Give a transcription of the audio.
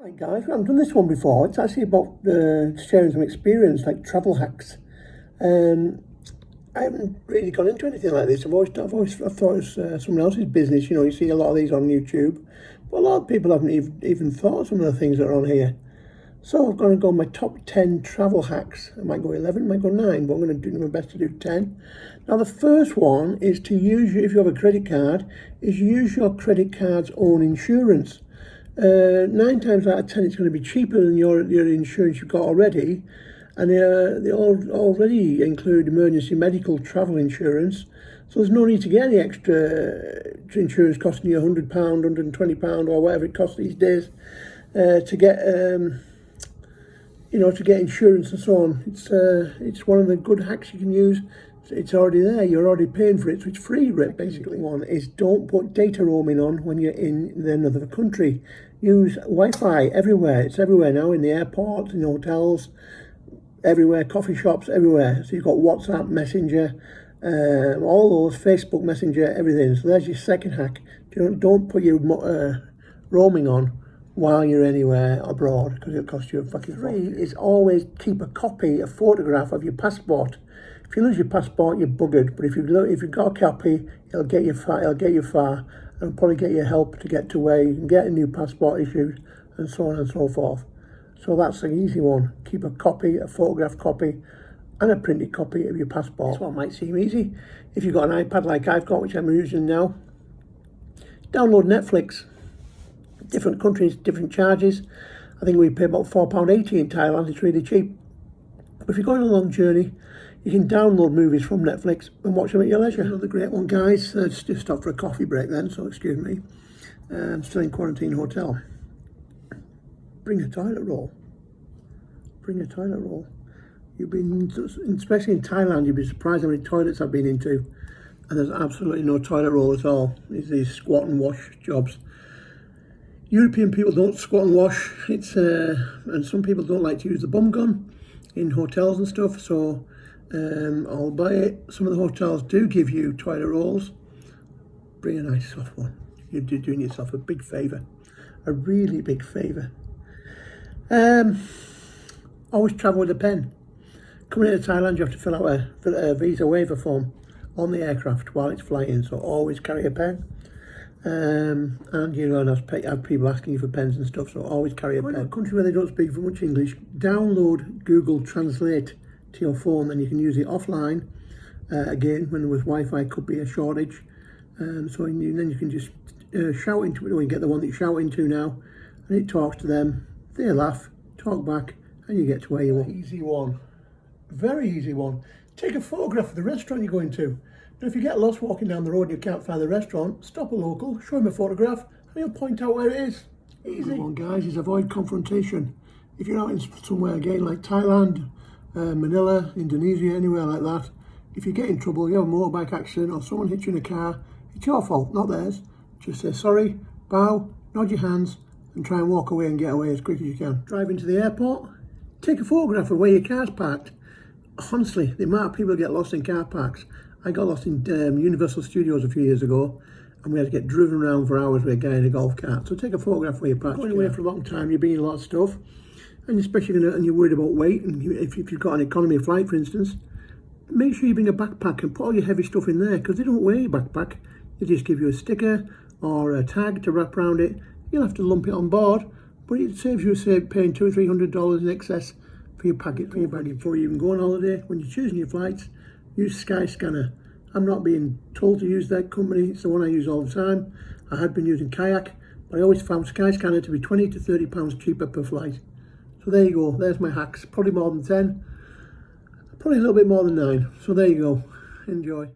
Hi guys, I've done this one before. It's actually about sharing some experience, like travel hacks. Um, I haven't really gone into anything like this. I thought it was someone else's business. You know, you see a lot of these on YouTube, but a lot of people haven't even thought of some of the things that are on here. So I'm going to go my top 10 travel hacks. I might go 11, I might go 9, but I'm going to do my best to do 10. Now the first one is to use, if you have a credit card, is use your credit card's own insurance. 9 times out of 10 it's going to be cheaper than your insurance you've got already, and they already include emergency medical travel insurance, so there's no need to get any extra insurance costing you £100, £120 or whatever it costs these days to get to get insurance and so on. It's one of the good hacks you can use. It's already there, you're already paying for it, so it's free. Basically, one is don't put data roaming on when you're in another country. Use Wi-Fi everywhere. It's everywhere now, in the airports, in hotels, everywhere, coffee shops, everywhere. So you've got WhatsApp, Messenger, all those, Facebook Messenger, everything. So there's your second hack. Don't put your roaming on while you're anywhere abroad, because it'll cost you a fucking fortune. Is always keep a copy, a photograph of your passport. If you lose your passport, you're buggered. But if you've got a copy, it'll get you far. And it'll probably get you help to get to where you can get a new passport issued, and so on and so forth. So that's an easy one. Keep a copy, a photographed copy, and a printed copy of your passport. This one might seem easy. If you've got an iPad like I've got, which I'm using now, download Netflix. Different countries, different charges. I think we pay about £4.80 in Thailand. It's really cheap. But if you're going on a long journey, you can download movies from Netflix and watch them at your leisure. Another great one, guys. Just stopped for a coffee break then, so excuse me. I'm still in quarantine hotel. Bring a toilet roll. Bring a toilet roll. Especially in Thailand, you'd be surprised how many toilets I've been into, and there's absolutely no toilet roll at all. These squat and wash jobs. European people don't squat and wash. And some people don't like to use the bum gun in hotels and stuff. So I'll buy it. Some of the hotels do give you toilet rolls. Bring a nice soft one. You're doing yourself a big favour, a really big favour. Always travel with a pen. Coming into Thailand, you have to fill out a visa waiver form on the aircraft while it's flying. So always carry a pen. And you're going to have people asking you for pens and stuff, so always carry a pen. In a country where they don't speak very much English, download Google Translate to your phone, and you can use it offline. Again, when with Wi-Fi could be a shortage, then you can just shout into it, or you get the one that you shout into now, and it talks to them. They laugh, talk back, and you get to where you want. Easy one, very easy one. Take a photograph of the restaurant you're going to. Now, if you get lost walking down the road and you can't find the restaurant, stop a local, show him a photograph, and he'll point out where it is. Easy. Good one, guys, is avoid confrontation. If you're out in somewhere again like Thailand, Manila, Indonesia, anywhere like that, if you get in trouble, you have a motorbike accident or someone hits you in a car, it's your fault, not theirs. Just say sorry, bow, nod your hands, and try and walk away and get away as quick as you can. Drive into the airport, take a photograph of where your car's parked. Honestly, the amount of people get lost in car parks. I got lost in Universal Studios a few years ago, and we had to get driven around for hours with a guy in a golf cart. So take a photograph where you're parked. Going away for a long time, you're bringing a lot of stuff, and especially and you're worried about weight, and if you've got an economy flight, for instance, make sure you bring a backpack and put all your heavy stuff in there, because they don't weigh your backpack. They just give you a sticker or a tag to wrap around it. You'll have to lump it on board, but it saves you paying $200 or $300 in excess for your packet, for your baggage. Before you even go on holiday, when you're choosing your flights, use Skyscanner. I'm not being told to use that company, it's the one I use all the time. I had been using Kayak, but I always found Skyscanner to be £20 to £30 cheaper per flight. So there you go, there's my hacks. Probably more than 10, probably a little bit more than 9. So there you go, enjoy.